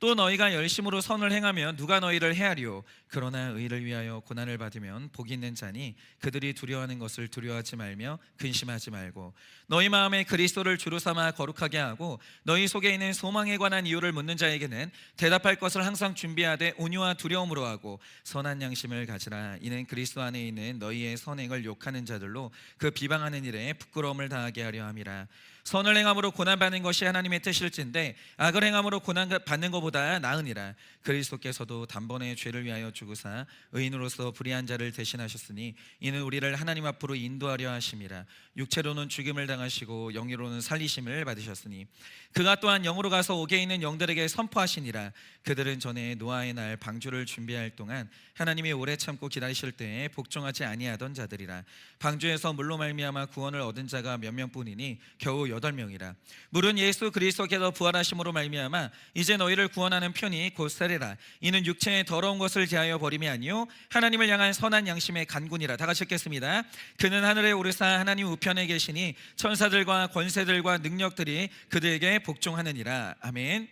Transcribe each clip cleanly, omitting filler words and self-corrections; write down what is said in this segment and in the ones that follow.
또 너희가 열심으로 선을 행하면 누가 너희를 해하리요? 그러나 의를 위하여 고난을 받으면 복이 있는 자니 그들이 두려워하는 것을 두려워하지 말며 근심하지 말고 너희 마음에 그리스도를 주로 삼아 거룩하게 하고 너희 속에 있는 소망에 관한 이유를 묻는 자에게는 대답할 것을 항상 준비하되 온유와 두려움으로 하고 선한 양심을 가지라. 이는 그리스도 안에 있는 너희의 선행을 욕하는 자들로 그 비방하는 일에 부끄러움을 당하게 하려 함이라. 선을 행함으로 고난받는 것이 하나님의 뜻일진데 악을 행함으로 고난받는 것보다 나으니라. 그리스도께서도 단번에 죄를 위하여 죽으사 의인으로서 불의한 자를 대신하셨으니 이는 우리를 하나님 앞으로 인도하려 하심이라. 육체로는 죽임을 당하시고 영으로는 살리심을 받으셨으니 그가 또한 영으로 가서 옥에 있는 영들에게 선포하시니라. 그들은 전에 노아의 날 방주를 준비할 동안 하나님이 오래 참고 기다리실 때에 복종하지 아니하던 자들이라. 방주에서 물로 말미암아 구원을 얻은 자가 몇 명뿐이니 겨우 8명이라. 물은 예수 그리스도께서 부활하심으로 말미암아 이제 너희를 구원하는 편이 곧 세례라. 이는 육체의 더러운 것을 제하여 버림이 아니요 하나님을 향한 선한 양심의 간군이라. 다 같이 읽겠습니다. 그는 하늘에 오르사 하나님 우편에 계시니 천사들과 권세들과 능력들이 그들에게 복종하느니라. 아멘.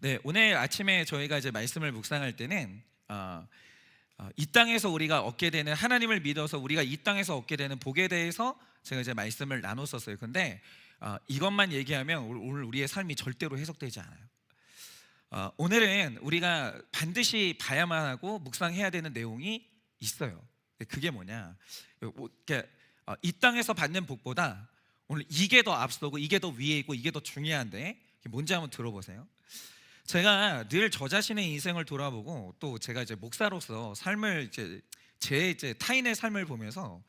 네, 오늘 아침에 저희가 이제 말씀을 묵상할 때는 이 땅에서 우리가 얻게 되는, 하나님을 믿어서 우리가 이 땅에서 얻게 되는 복에 대해서 제가 이제 말씀을 나눴었어요. 근데 이것만 얘기하면 오늘 우리의 삶이 절대로 해석되지 않아요. 오늘은 우리가 반드시 봐야만 하고 묵상해야 되는 내용이 있어요. 그게 뭐냐, 이 땅에서 받는 복보다 오늘 이게 더 앞서고 이게 더 위에 있고 이게 더 중요한데 뭔지 한번 들어보세요. 제가 늘 저 자신의 인생을 돌아보고 또 제가 이제 목사로서 삶을 제 타인의 삶을 보면서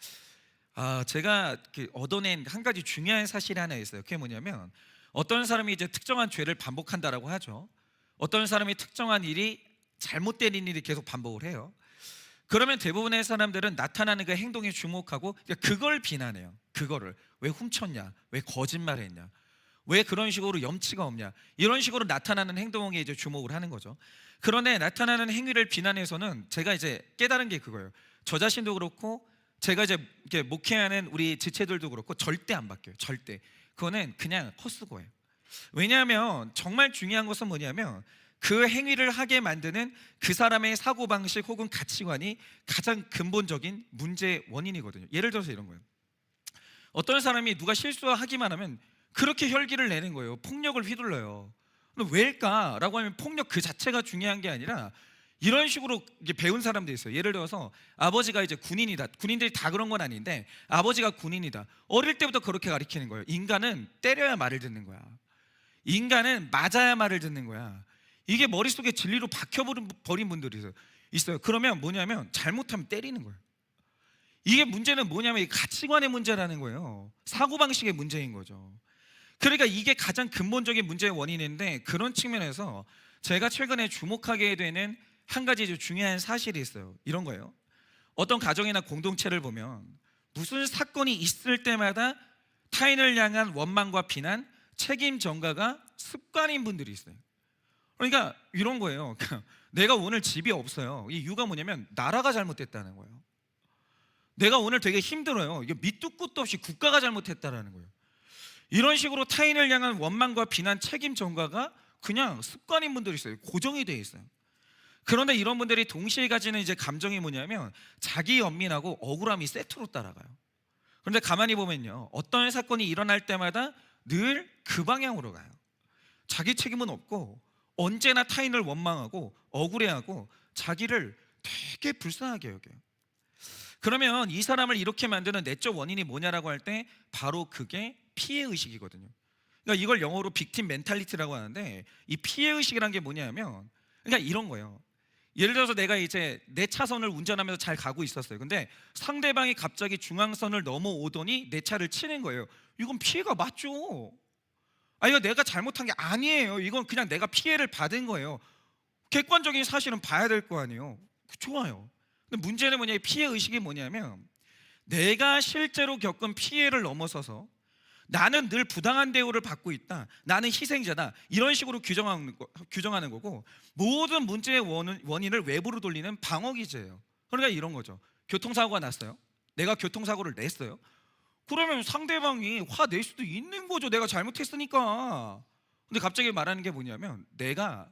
제가 얻어낸 한 가지 중요한 사실이 하나 있어요. 그게 뭐냐면, 어떤 사람이 이제 특정한 죄를 반복한다라고 하죠. 어떤 사람이 특정한 일이, 잘못된 일이 계속 반복을 해요. 그러면 대부분의 사람들은 나타나는 그 행동에 주목하고 그걸 비난해요. 그거를 왜 훔쳤냐, 왜 거짓말했냐, 왜 그런 식으로 염치가 없냐, 이런 식으로 나타나는 행동에 이제 주목을 하는 거죠. 그런데 나타나는 행위를 비난해서는 제가 이제 깨달은 게 그거예요. 저 자신도 그렇고 제가 이제 이렇게 목회하는 우리 지체들도 그렇고 절대 안 바뀌어요. 절대. 그거는 그냥 헛수고예요. 왜냐하면 정말 중요한 것은 뭐냐면, 그 행위를 하게 만드는 그 사람의 사고방식 혹은 가치관이 가장 근본적인 문제의 원인이거든요. 예를 들어서 이런 거예요. 어떤 사람이 누가 실수하기만 하면 그렇게 혈기를 내는 거예요. 폭력을 휘둘러요. 왜일까라고 하면 폭력 그 자체가 중요한 게 아니라 이런 식으로 배운 사람들이 있어요. 예를 들어서 아버지가 이제 군인이다. 군인들이 다 그런 건 아닌데 아버지가 군인이다. 어릴 때부터 그렇게 가르치는 거예요. 인간은 때려야 말을 듣는 거야. 인간은 맞아야 말을 듣는 거야. 이게 머릿속에 진리로 박혀버린 분들이 있어요. 그러면 뭐냐면 잘못하면 때리는 거예요. 이게 문제는 뭐냐면 이 가치관의 문제라는 거예요. 사고방식의 문제인 거죠. 그러니까 이게 가장 근본적인 문제의 원인인데, 그런 측면에서 제가 최근에 주목하게 되는 한 가지 중요한 사실이 있어요. 이런 거예요. 어떤 가정이나 공동체를 보면 무슨 사건이 있을 때마다 타인을 향한 원망과 비난, 책임 전가가 습관인 분들이 있어요. 그러니까 이런 거예요. 내가 오늘 집이 없어요. 이 이유가 뭐냐면 나라가 잘못됐다는 거예요. 내가 오늘 되게 힘들어요. 이게 밑도 끝도 없이 국가가 잘못했다는 거예요. 이런 식으로 타인을 향한 원망과 비난, 책임 전가가 그냥 습관인 분들이 있어요. 고정이 되어 있어요. 그런데 이런 분들이 동시에 가지는 이제 감정이 뭐냐면 자기 연민하고 억울함이 세트로 따라가요. 그런데 가만히 보면요, 어떤 사건이 일어날 때마다 늘 그 방향으로 가요. 자기 책임은 없고 언제나 타인을 원망하고 억울해하고 자기를 되게 불쌍하게 여겨요. 그러면 이 사람을 이렇게 만드는 내적 원인이 뭐냐라고 할 때 바로 그게 피해의식이거든요. 그러니까 이걸 영어로 빅팀 멘탈리티라고 하는데, 이 피해의식이란 게 뭐냐면, 그러니까 이런 거예요. 예를 들어서 내가 이제 내 차선을 운전하면서 잘 가고 있었어요. 근데 상대방이 갑자기 중앙선을 넘어오더니 내 차를 치는 거예요. 이건 피해가 맞죠. 이거 내가 잘못한 게 아니에요. 이건 그냥 내가 피해를 받은 거예요. 객관적인 사실은 봐야 될 거 아니에요. 좋아요. 근데 문제는 뭐냐, 피해의식이 뭐냐면 내가 실제로 겪은 피해를 넘어서서 나는 늘 부당한 대우를 받고 있다, 나는 희생자다, 이런 식으로 규정하는 거고, 모든 문제의 원인을 외부로 돌리는 방어기제예요. 그러니까 이런 거죠. 교통사고가 났어요. 내가 교통사고를 냈어요. 그러면 상대방이 화낼 수도 있는 거죠. 내가 잘못했으니까. 근데 갑자기 말하는 게 뭐냐면 내가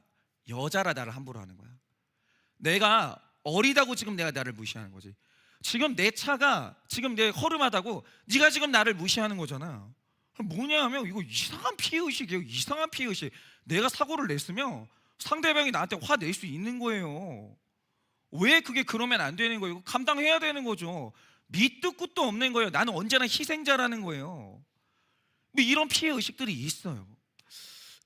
여자라 나를 함부로 하는 거야. 내가 어리다고 지금 내가 나를 무시하는 거지. 지금 내 차가 지금 내 허름하다고 네가 지금 나를 무시하는 거잖아. 뭐냐 하면 이거 이상한 피해의식이에요. 이상한 피해의식. 내가 사고를 냈으면 상대방이 나한테 화낼 수 있는 거예요. 왜 그게 그러면 안 되는 거예요? 감당해야 되는 거죠. 밑도 끝도 없는 거예요. 나는 언제나 희생자라는 거예요. 뭐 이런 피해의식들이 있어요.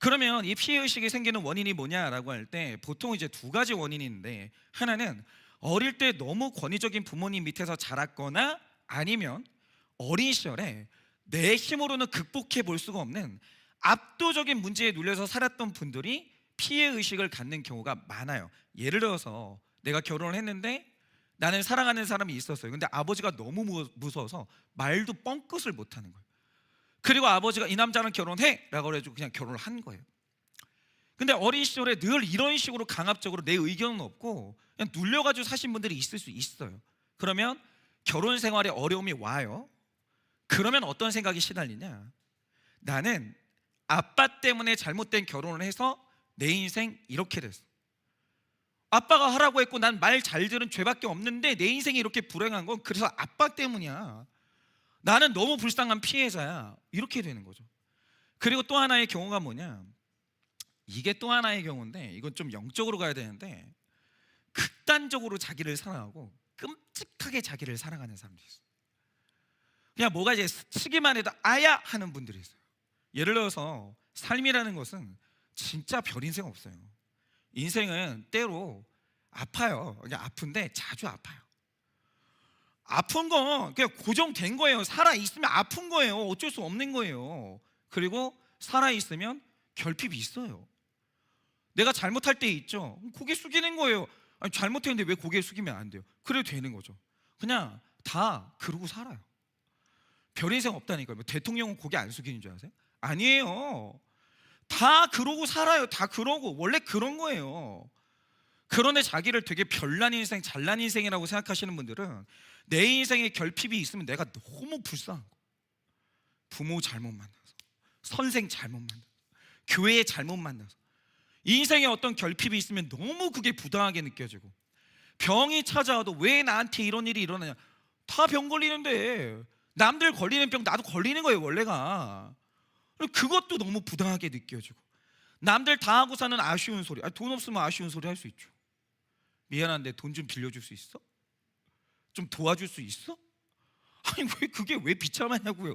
그러면 이 피해의식이 생기는 원인이 뭐냐라고 할 때 보통 이제 두 가지 원인이 있는데, 하나는 어릴 때 너무 권위적인 부모님 밑에서 자랐거나 아니면 어린 시절에 내 힘으로는 극복해 볼 수가 없는 압도적인 문제에 눌려서 살았던 분들이 피해의식을 갖는 경우가 많아요. 예를 들어서 내가 결혼을 했는데 나는 사랑하는 사람이 있었어요. 근데 아버지가 너무 무서워서 말도 뻥끗을 못하는 거예요. 그리고 아버지가 이 남자랑 결혼해 라고 해가지고 그냥 결혼을 한 거예요. 근데 어린 시절에 늘 이런 식으로 강압적으로 내 의견은 없고 그냥 눌려가지고 사신 분들이 있을 수 있어요. 그러면 결혼 생활에 어려움이 와요. 그러면 어떤 생각이 시달리냐, 나는 아빠 때문에 잘못된 결혼을 해서 내 인생 이렇게 됐어. 아빠가 하라고 했고 난 말 잘 들은 죄밖에 없는데 내 인생이 이렇게 불행한 건 그래서 아빠 때문이야. 나는 너무 불쌍한 피해자야. 이렇게 되는 거죠. 그리고 또 하나의 경우가 뭐냐, 이게 또 하나의 경우인데 이건 좀 영적으로 가야 되는데, 극단적으로 자기를 사랑하고 끔찍하게 자기를 사랑하는 사람들이 있어요. 그냥 뭐가 이제 스치기만 해도 아야 하는 분들이 있어요. 예를 들어서 삶이라는 것은 진짜 별 인생 없어요. 인생은 때로 아파요. 그냥 아픈데 자주 아파요. 아픈 건 그냥 고정된 거예요. 살아있으면 아픈 거예요. 어쩔 수 없는 거예요. 그리고 살아있으면 결핍이 있어요. 내가 잘못할 때 있죠. 고개 숙이는 거예요. 아니, 잘못했는데 왜 고개 숙이면 안 돼요? 그래도 되는 거죠. 그냥 다 그러고 살아요. 별 인생 없다니까요. 뭐 대통령은 고개 안 숙이는 줄 아세요? 아니에요. 다 그러고 살아요. 다 그러고 원래 그런 거예요. 그런데 자기를 되게 별난 인생, 잘난 인생이라고 생각하시는 분들은 내 인생에 결핍이 있으면 내가 너무 불쌍한 거. 부모 잘못 만나서, 선생 잘못 만나서, 교회 잘못 만나서, 인생에 어떤 결핍이 있으면 너무 그게 부당하게 느껴지고, 병이 찾아와도 왜 나한테 이런 일이 일어나냐, 다 병 걸리는데 남들 걸리는 병 나도 걸리는 거예요 원래가. 그것도 너무 부당하게 느껴지고, 남들 다 하고 사는 아쉬운 소리, 돈 없으면 아쉬운 소리 할 수 있죠. 미안한데 돈 좀 빌려줄 수 있어? 좀 도와줄 수 있어? 아니 왜 그게 왜 비참하냐고요.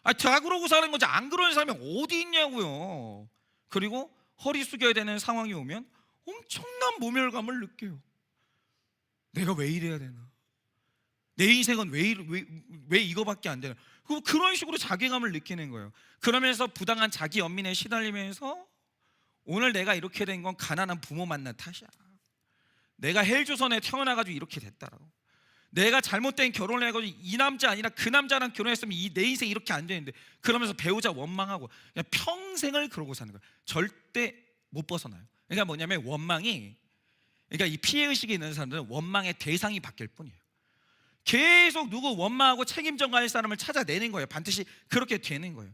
다 그러고 사는 거지 안 그러는 사람이 어디 있냐고요. 그리고 허리 숙여야 되는 상황이 오면 엄청난 모멸감을 느껴요. 내가 왜 이래야 되나, 내 인생은 왜 이거밖에 안 되나, 그런 식으로 자괴감을 느끼는 거예요. 그러면서 부당한 자기 연민에 시달리면서 오늘 내가 이렇게 된 건 가난한 부모 만난 탓이야. 내가 헬조선에 태어나가지고 이렇게 됐다라고. 내가 잘못된 결혼을 해가지고 이 남자 아니라 그 남자랑 결혼했으면 내 인생 이렇게 안 되는데, 그러면서 배우자 원망하고 그냥 평생을 그러고 사는 거예요. 절대 못 벗어나요. 그러니까 뭐냐면 원망이, 그러니까 이 피해의식이 있는 사람들은 원망의 대상이 바뀔 뿐이에요. 계속 누구 원망하고 책임 전가할 사람을 찾아내는 거예요. 반드시 그렇게 되는 거예요.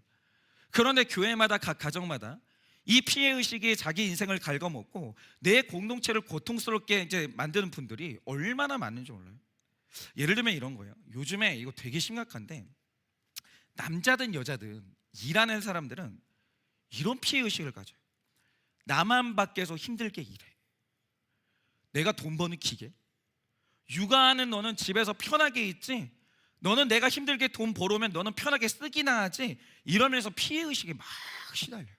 그런데 교회마다 각 가정마다 이 피해의식이 자기 인생을 갉아먹고 내 공동체를 고통스럽게 이제 만드는 분들이 얼마나 많은지 몰라요. 예를 들면 이런 거예요. 요즘에 이거 되게 심각한데, 남자든 여자든 일하는 사람들은 이런 피해의식을 가져요. 나만 밖에서 힘들게 일해. 내가 돈 버는 기계. 육아하는 너는 집에서 편하게 있지, 너는 내가 힘들게 돈 벌어오면 너는 편하게 쓰기나 하지, 이러면서 피해의식에 막 시달려요.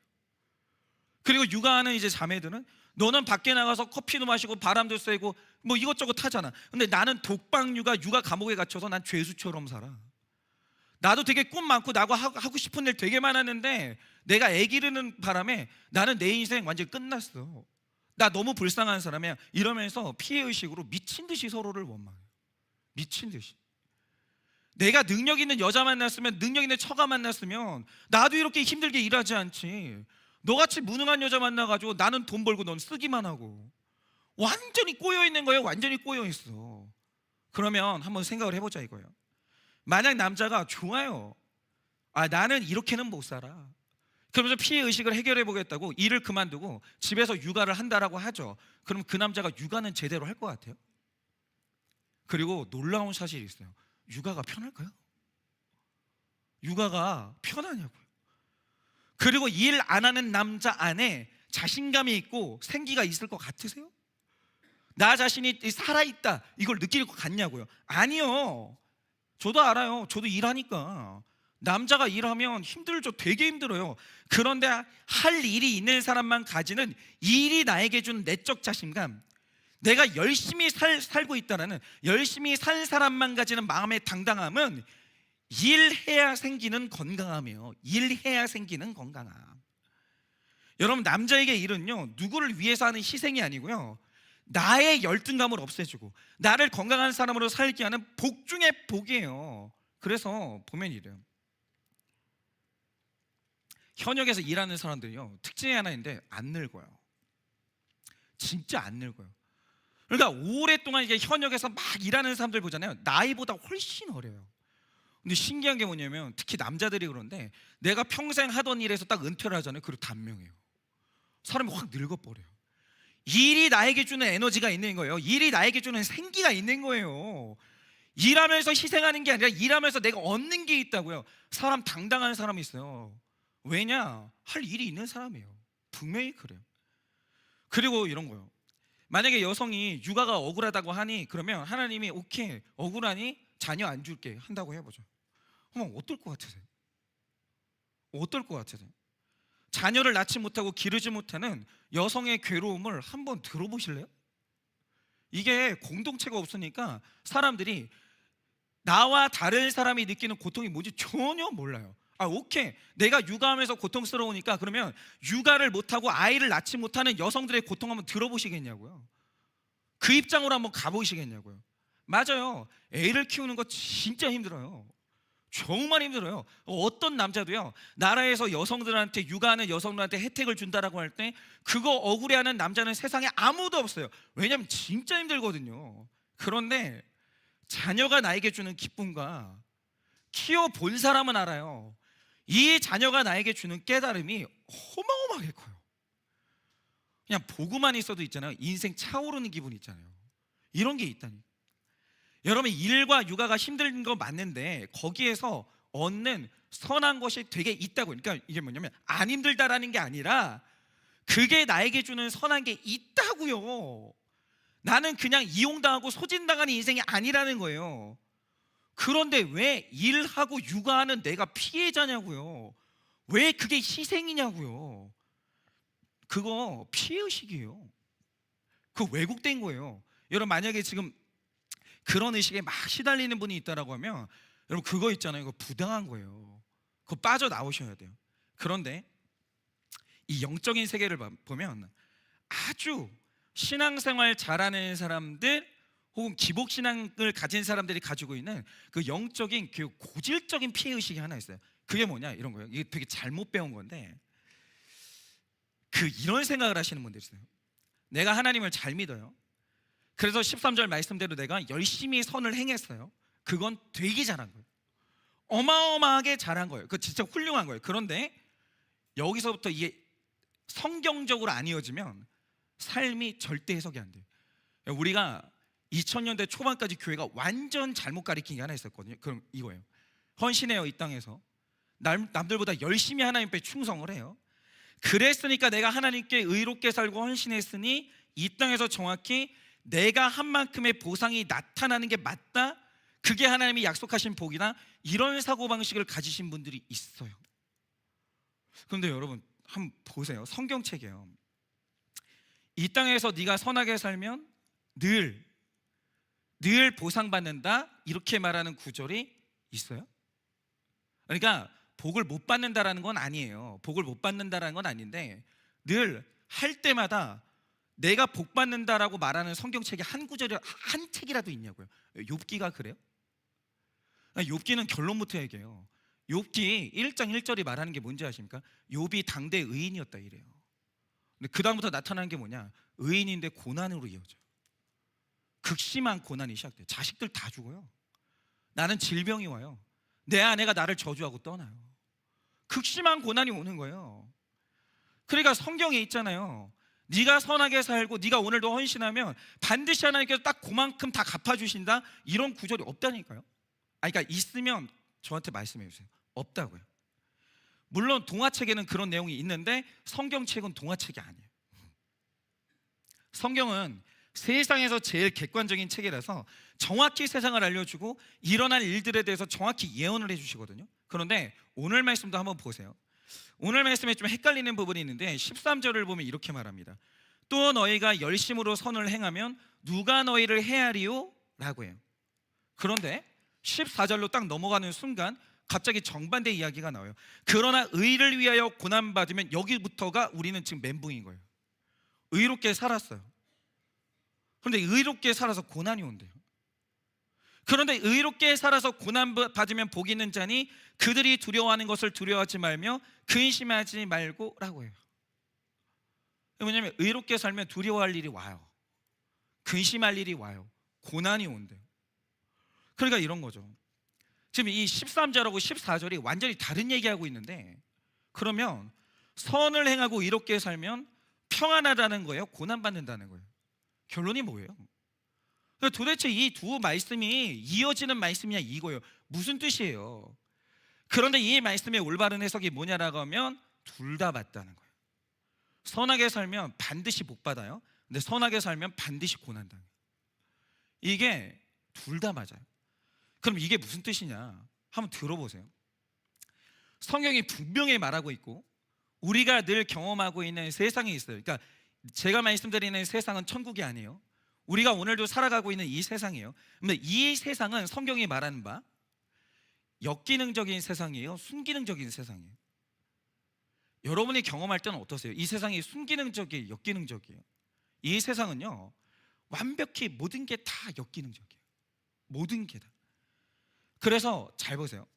그리고 육아하는 이제 자매들은 너는 밖에 나가서 커피도 마시고 바람도 쐬고 뭐 이것저것 하잖아. 근데 나는 독방 육아 감옥에 갇혀서 난 죄수처럼 살아. 나도 되게 꿈 많고 나고 하고 싶은 일 되게 많았는데 내가 애 기르는 바람에 나는 내 인생 완전히 끝났어. 나 너무 불쌍한 사람이야. 이러면서 피해의식으로 미친 듯이 서로를 원망해요. 미친 듯이. 내가 능력 있는 여자 만났으면, 능력 있는 처가 만났으면 나도 이렇게 힘들게 일하지 않지. 너같이 무능한 여자 만나가지고 나는 돈 벌고 넌 쓰기만 하고. 완전히 꼬여있는 거예요. 완전히 꼬여있어. 그러면 한번 생각을 해보자 이거예요. 만약 남자가 좋아요, 나는 이렇게는 못 살아, 그러면서 피해 의식을 해결해 보겠다고 일을 그만두고 집에서 육아를 한다라고 하죠. 그럼 그 남자가 육아는 제대로 할 것 같아요? 그리고 놀라운 사실이 있어요. 육아가 편할까요? 육아가 편하냐고요. 그리고 일 안 하는 남자 안에 자신감이 있고 생기가 있을 것 같으세요? 나 자신이 살아있다 이걸 느낄 것 같냐고요? 아니요. 저도 알아요. 저도 일하니까. 남자가 일하면 힘들죠. 되게 힘들어요. 그런데 할 일이 있는 사람만 가지는 일이 나에게 준 내적 자신감, 내가 열심히 살고 있다라는, 열심히 산 사람만 가지는 마음의 당당함은 일해야 생기는 건강함이에요. 일해야 생기는 건강함. 여러분, 남자에게 일은요, 누구를 위해서 하는 희생이 아니고요, 나의 열등감을 없애주고 나를 건강한 사람으로 살게 하는 복 중의 복이에요. 그래서 보면 이래요. 현역에서 일하는 사람들이요, 특징이 하나 있는데 안 늙어요. 진짜 안 늙어요. 그러니까 오랫동안 이게 현역에서 막 일하는 사람들 보잖아요. 나이보다 훨씬 어려요. 근데 신기한 게 뭐냐면, 특히 남자들이 그런데 내가 평생 하던 일에서 딱 은퇴를 하잖아요. 그리고 단명해요. 사람이 확 늙어버려요. 일이 나에게 주는 에너지가 있는 거예요. 일이 나에게 주는 생기가 있는 거예요. 일하면서 희생하는 게 아니라 일하면서 내가 얻는 게 있다고요. 사람 당당한 사람이 있어요. 왜냐? 할 일이 있는 사람이에요. 분명히 그래요. 그리고 이런 거요. 만약에 여성이 육아가 억울하다고 하니, 그러면 하나님이 오케이, 억울하니 자녀 안 줄게 한다고 해보죠. 그럼 어떨 것 같으세요? 어떨 것 같으세요? 자녀를 낳지 못하고 기르지 못하는 여성의 괴로움을 한번 들어보실래요? 이게 공동체가 없으니까 사람들이 나와 다른 사람이 느끼는 고통이 뭔지 전혀 몰라요. 오케이, 내가 육아하면서 고통스러우니까 그러면 육아를 못하고 아이를 낳지 못하는 여성들의 고통 한번 들어보시겠냐고요. 그 입장으로 한번 가보시겠냐고요. 맞아요. 애를 키우는 거 진짜 힘들어요. 정말 힘들어요. 어떤 남자도요, 나라에서 여성들한테, 육아하는 여성들한테 혜택을 준다라고 할 때 그거 억울해하는 남자는 세상에 아무도 없어요. 왜냐하면 진짜 힘들거든요. 그런데 자녀가 나에게 주는 기쁨과 키워본 사람은 알아요. 이 자녀가 나에게 주는 깨달음이 어마어마하게 커요. 그냥 보고만 있어도 있잖아요, 인생 차오르는 기분 있잖아요. 이런 게 있다니. 여러분, 일과 육아가 힘든 거 맞는데 거기에서 얻는 선한 것이 되게 있다고. 그러니까 이게 뭐냐면 안 힘들다라는 게 아니라 그게 나에게 주는 선한 게 있다고요. 나는 그냥 이용당하고 소진당하는 인생이 아니라는 거예요. 그런데 왜 일하고 육아하는 내가 피해자냐고요. 왜 그게 희생이냐고요. 그거 피해의식이에요. 그 왜곡된 거예요. 여러분, 만약에 지금 그런 의식에 막 시달리는 분이 있다라고 하면, 여러분 그거 있잖아요, 그거 부당한 거예요. 그거 빠져나오셔야 돼요. 그런데 이 영적인 세계를 보면 아주 신앙생활 잘하는 사람들 혹은 기복신앙을 가진 사람들이 가지고 있는 그 영적인 그 고질적인 피해의식이 하나 있어요. 그게 뭐냐, 이런 거예요. 이게 되게 잘못 배운 건데, 이런 생각을 하시는 분들이 있어요. 내가 하나님을 잘 믿어요. 그래서 13절 말씀대로 내가 열심히 선을 행했어요. 그건 되게 잘한 거예요. 어마어마하게 잘한 거예요. 그거 진짜 훌륭한 거예요. 그런데 여기서부터 이게 성경적으로 안 이어지면 삶이 절대 해석이 안 돼요. 우리가 2000년대 초반까지 교회가 완전 잘못 가리킨 게 하나 있었거든요. 그럼 이거예요. 헌신해요, 이 땅에서. 남들보다 열심히 하나님 앞에 충성을 해요. 그랬으니까 내가 하나님께 의롭게 살고 헌신했으니 이 땅에서 정확히 내가 한 만큼의 보상이 나타나는 게 맞다, 그게 하나님이 약속하신 복이다, 이런 사고방식을 가지신 분들이 있어요. 그런데 여러분 한번 보세요. 성경책이에요. 이 땅에서 네가 선하게 살면 늘 보상받는다, 이렇게 말하는 구절이 있어요. 그러니까 복을 못 받는다라는 건 아니에요. 복을 못 받는다라는 건 아닌데, 늘 할 때마다 내가 복 받는다라고 말하는 성경책이 한 구절이, 한 책이라도 있냐고요. 욥기가 그래요? 욥기는 결론부터 얘기해요. 욥기 1장 1절이 말하는 게 뭔지 아십니까? 욥이 당대 의인이었다 이래요. 근데 그 다음부터 나타나는 게 뭐냐? 의인인데 고난으로 이어져요. 극심한 고난이 시작돼요. 자식들 다 죽어요. 나는 질병이 와요. 내 아내가 나를 저주하고 떠나요. 극심한 고난이 오는 거예요. 그러니까 성경에 있잖아요. 네가 선하게 살고 네가 오늘도 헌신하면 반드시 하나님께서 딱 그만큼 다 갚아주신다, 이런 구절이 없다니까요. 그러니까 있으면 저한테 말씀해 주세요. 없다고요. 물론 동화책에는 그런 내용이 있는데 성경책은 동화책이 아니에요. 성경은 세상에서 제일 객관적인 책이라서 정확히 세상을 알려주고 일어날 일들에 대해서 정확히 예언을 해주시거든요. 그런데 오늘 말씀도 한번 보세요. 오늘 말씀에 좀 헷갈리는 부분이 있는데 13절을 보면 이렇게 말합니다. 또 너희가 열심으로 선을 행하면 누가 너희를 해하리요? 라고 해요. 그런데 14절로 딱 넘어가는 순간 갑자기 정반대 이야기가 나와요. 그러나 의를 위하여 고난받으면, 여기부터가 우리는 지금 멘붕인 거예요. 의롭게 살았어요. 그런데 의롭게 살아서 고난이 온대요. 그런데 의롭게 살아서 고난받으면 복이 있는 자니 그들이 두려워하는 것을 두려워하지 말며 근심하지 말고 라고 해요. 왜냐하면 의롭게 살면 두려워할 일이 와요. 근심할 일이 와요. 고난이 온대요. 그러니까 이런 거죠. 지금 이 13절하고 14절이 완전히 다른 얘기하고 있는데, 그러면 선을 행하고 의롭게 살면 평안하다는 거예요? 고난받는다는 거예요? 결론이 뭐예요? 도대체 이 두 말씀이 이어지는 말씀이냐 이거예요. 무슨 뜻이에요? 그런데 이 말씀의 올바른 해석이 뭐냐라고 하면 둘 다 맞다는 거예요. 선하게 살면 반드시 복 받아요. 근데 선하게 살면 반드시 고난당해요. 이게 둘 다 맞아요. 그럼 이게 무슨 뜻이냐? 한번 들어보세요. 성경이 분명히 말하고 있고 우리가 늘 경험하고 있는 세상이 있어요. 그러니까 제가 말씀드리는 세상은 천국이 아니에요. 우리가 오늘도 살아가고 있는 이 세상이에요. 근데 이 세상은 성경이 말하는 바 역기능적인 세상이에요? 순기능적인 세상이에요? 여러분이 경험할 때는 어떠세요? 이 세상이 순기능적이에요? 역기능적이에요? 이 세상은요, 완벽히 모든 게 다 역기능적이에요. 모든 게 다. 그래서 잘 보세요.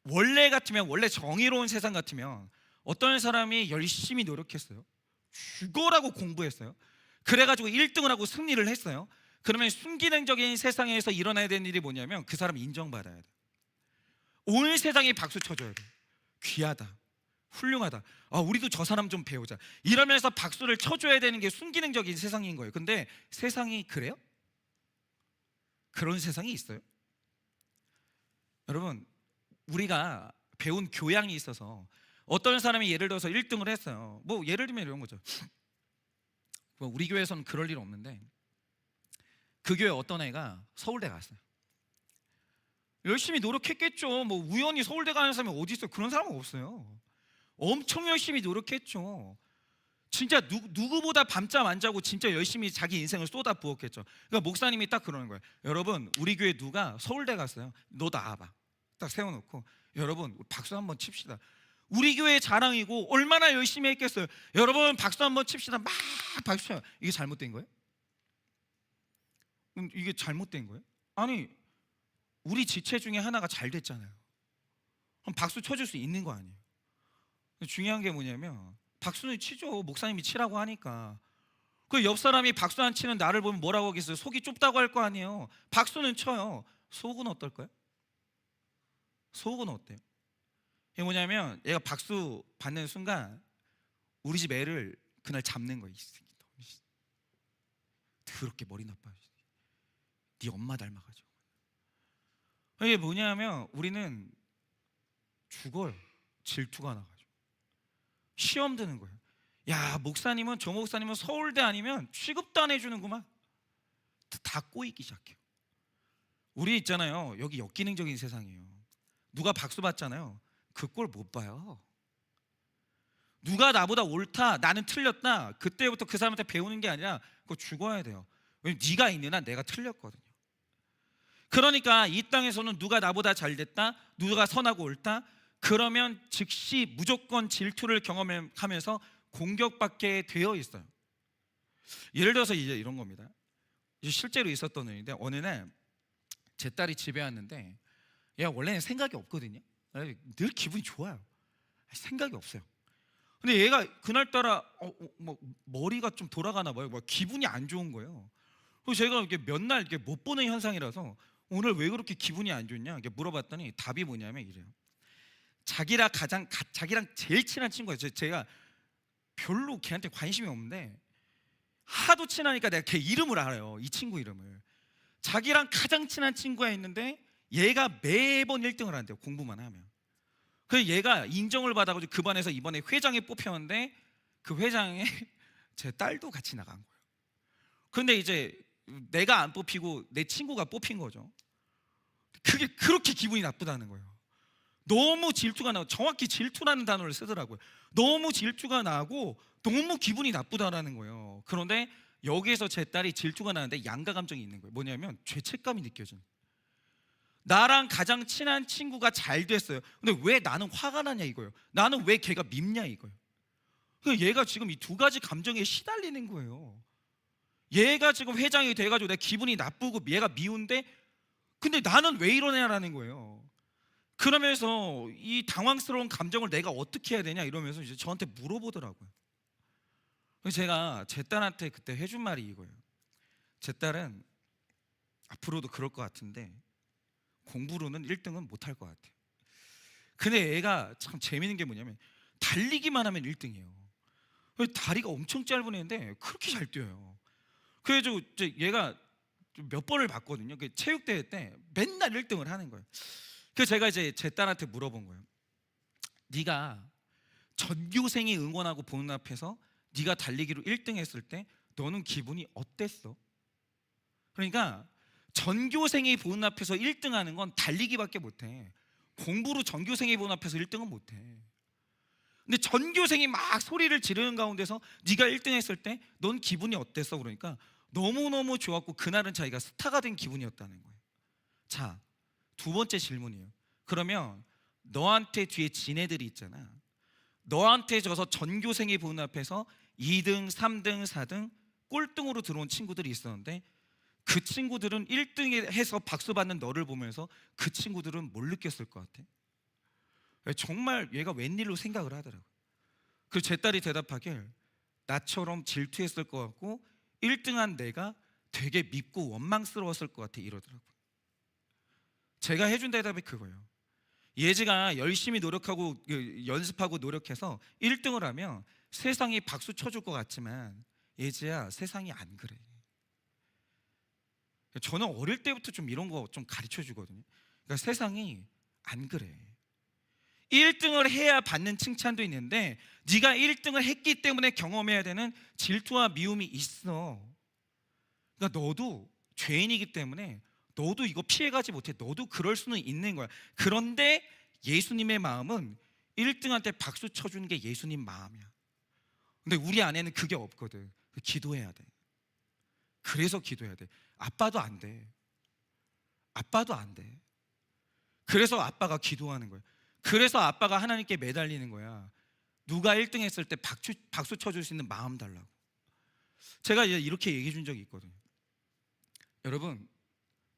원래 같으면, 원래 정의로운 세상 같으면 어떤 사람이 열심히 노력했어요. 죽어라고 공부했어요. 그래가지고 1등을 하고 승리를 했어요. 그러면 순기능적인 세상에서 일어나야 되는 일이 뭐냐면 그 사람 인정받아야 돼. 온 세상이 박수 쳐줘야 돼. 귀하다, 훌륭하다, 우리도 저 사람 좀 배우자, 이러면서 박수를 쳐줘야 되는 게 순기능적인 세상인 거예요. 근데 세상이 그래요? 그런 세상이 있어요? 여러분, 우리가 배운 교양이 있어서 어떤 사람이 예를 들어서 1등을 했어요. 뭐 예를 들면 이런 거죠. 우리 교회에서는 그럴 일 없는데 그 교회 어떤 애가 서울대 갔어요. 열심히 노력했겠죠. 뭐 우연히 서울대 가는 사람이 어디 있어요? 그런 사람은 없어요. 엄청 열심히 노력했죠. 진짜 누구보다 밤잠 안 자고 진짜 열심히 자기 인생을 쏟아 부었겠죠. 그러니까 목사님이 딱 그러는 거예요. 여러분, 우리 교회 누가 서울대 갔어요? 너 나와봐. 딱 세워놓고 여러분 박수 한번 칩시다. 우리 교회 자랑이고 얼마나 열심히 했겠어요. 여러분 박수 한번 칩시다. 막 박수 쳐요. 이게 잘못된 거예요? 이게 잘못된 거예요? 아니, 우리 지체 중에 하나가 잘 됐잖아요. 그럼 박수 쳐줄 수 있는 거 아니에요? 중요한 게 뭐냐면 박수는 치죠. 목사님이 치라고 하니까. 그 옆 사람이 박수 안 치는 나를 보면 뭐라고 하겠어요? 속이 좁다고 할 거 아니에요. 박수는 쳐요. 속은 어떨까요? 속은 어때요? 이게 뭐냐면 얘가 박수 받는 순간 우리 집 애를 그날 잡는 거예요. 더럽게 머리 나빠. 네 엄마 닮아가지고. 이게 뭐냐면 우리는 죽어요. 질투가 나가지고 시험 드는 거예요. 야, 목사님은, 저 목사님은 서울대 아니면 취급도 안 해주는구만. 다 꼬이기 시작해요. 우리 있잖아요, 여기 역기능적인 세상이에요. 누가 박수 받잖아요, 그 꼴 못 봐요. 누가 나보다 옳다, 나는 틀렸다, 그때부터 그 사람한테 배우는 게 아니라 그거 죽어야 돼요. 왜냐면 네가 있는 한 내가 틀렸거든요. 그러니까 이 땅에서는 누가 나보다 잘 됐다, 누가 선하고 옳다, 그러면 즉시 무조건 질투를 경험하면서 공격받게 되어 있어요. 예를 들어서 이제 이런 겁니다. 이제 실제로 있었던 일인데, 어느 날 제 딸이 집에 왔는데 얘가 원래는 생각이 없거든요. 늘 기분이 좋아요. 생각이 없어요. 근데 얘가 그날따라 뭐 머리가 좀 돌아가나 봐요. 뭐 기분이 안 좋은 거예요. 그래서 제가 이게 몇 날 이게 못 보는 현상이라서 오늘 왜 그렇게 기분이 안 좋냐 이렇게 물어봤더니 답이 뭐냐면 이래요. 자기랑 제일 친한 친구예요. 제가 별로 걔한테 관심이 없는데 하도 친하니까 내가 걔 이름을 알아요. 이 친구 이름을. 자기랑 가장 친한 친구가 있는데 얘가 매번 1등을 한대요. 공부만 하면. 그래서 얘가 인정을 받아가지고 그 반에서 이번에 회장에 뽑혔는데 그 회장에 제 딸도 같이 나간 거예요. 그런데 이제 내가 안 뽑히고 내 친구가 뽑힌 거죠. 그게 그렇게 기분이 나쁘다는 거예요. 너무 질투가 나고, 정확히 질투라는 단어를 쓰더라고요. 너무 질투가 나고 너무 기분이 나쁘다라는 거예요. 그런데 여기에서 제 딸이 질투가 나는데 양가 감정이 있는 거예요. 뭐냐면 죄책감이 느껴지는 거예요. 나랑 가장 친한 친구가 잘 됐어요. 근데 왜 나는 화가 나냐 이거예요. 나는 왜 걔가 밉냐 이거예요. 얘가 지금 이 두 가지 감정에 시달리는 거예요. 얘가 지금 회장이 돼가지고 내 기분이 나쁘고 얘가 미운데, 근데 나는 왜 이러냐라는 거예요. 그러면서 이 당황스러운 감정을 내가 어떻게 해야 되냐 이러면서 이제 저한테 물어보더라고요. 그래서 제가 제 딸한테 그때 해준 말이 이거예요. 제 딸은 앞으로도 그럴 것 같은데 공부로는 1등은 못할 것 같아요. 근데 애가 참 재밌는 게 뭐냐면 달리기만 하면 1등이에요. 다리가 엄청 짧은 애인데 그렇게 잘 뛰어요. 그래서 얘가 몇 번을 봤거든요. 체육대회 때 맨날 1등을 하는 거예요. 그래서 제가 이제 제 딸한테 물어본 거예요. 네가 전교생이 응원하고 보는 앞에서 네가 달리기로 1등 했을 때 너는 기분이 어땠어? 그러니까 전교생이 보는 앞에서 1등 하는 건 달리기밖에 못해. 공부로 전교생이 보는 앞에서 1등은 못해. 근데 전교생이 막 소리를 지르는 가운데서 네가 1등 했을 때 넌 기분이 어땠어? 그러니까 너무너무 좋았고 그날은 자기가 스타가 된 기분이었다는 거예요. 자, 두 번째 질문이에요. 그러면 너한테 뒤에 지네들이 있잖아. 너한테 져서 전교생이 보는 앞에서 2등, 3등, 4등 꼴등으로 들어온 친구들이 있었는데 그 친구들은 1등 해서 박수 받는 너를 보면서 그 친구들은 뭘 느꼈을 것 같아? 정말 얘가 웬일로 생각을 하더라고요. 그래서 제 딸이 대답하길 나처럼 질투했을 것 같고 1등한 내가 되게 밉고 원망스러웠을 것 같아 이러더라고요. 제가 해준 대답이 그거예요. 예지가 열심히 노력하고 연습하고 노력해서 1등을 하면 세상이 박수 쳐줄 것 같지만 예지야, 세상이 안 그래. 저는 어릴 때부터 좀 이런 거 좀 가르쳐 주거든요. 그러니까 세상이 안 그래. 1등을 해야 받는 칭찬도 있는데 네가 1등을 했기 때문에 경험해야 되는 질투와 미움이 있어. 그러니까 너도 죄인이기 때문에 너도 이거 피해가지 못해. 너도 그럴 수는 있는 거야. 그런데 예수님의 마음은 1등한테 박수 쳐주는 게 예수님 마음이야. 근데 우리 안에는 그게 없거든. 기도해야 돼. 그래서 기도해야 돼. 아빠도 안 돼. 아빠도 안 돼. 그래서 아빠가 기도하는 거야. 그래서 아빠가 하나님께 매달리는 거야. 누가 1등 했을 때 박수 쳐줄 수 있는 마음 달라고. 제가 이렇게 얘기해 준 적이 있거든요. 여러분,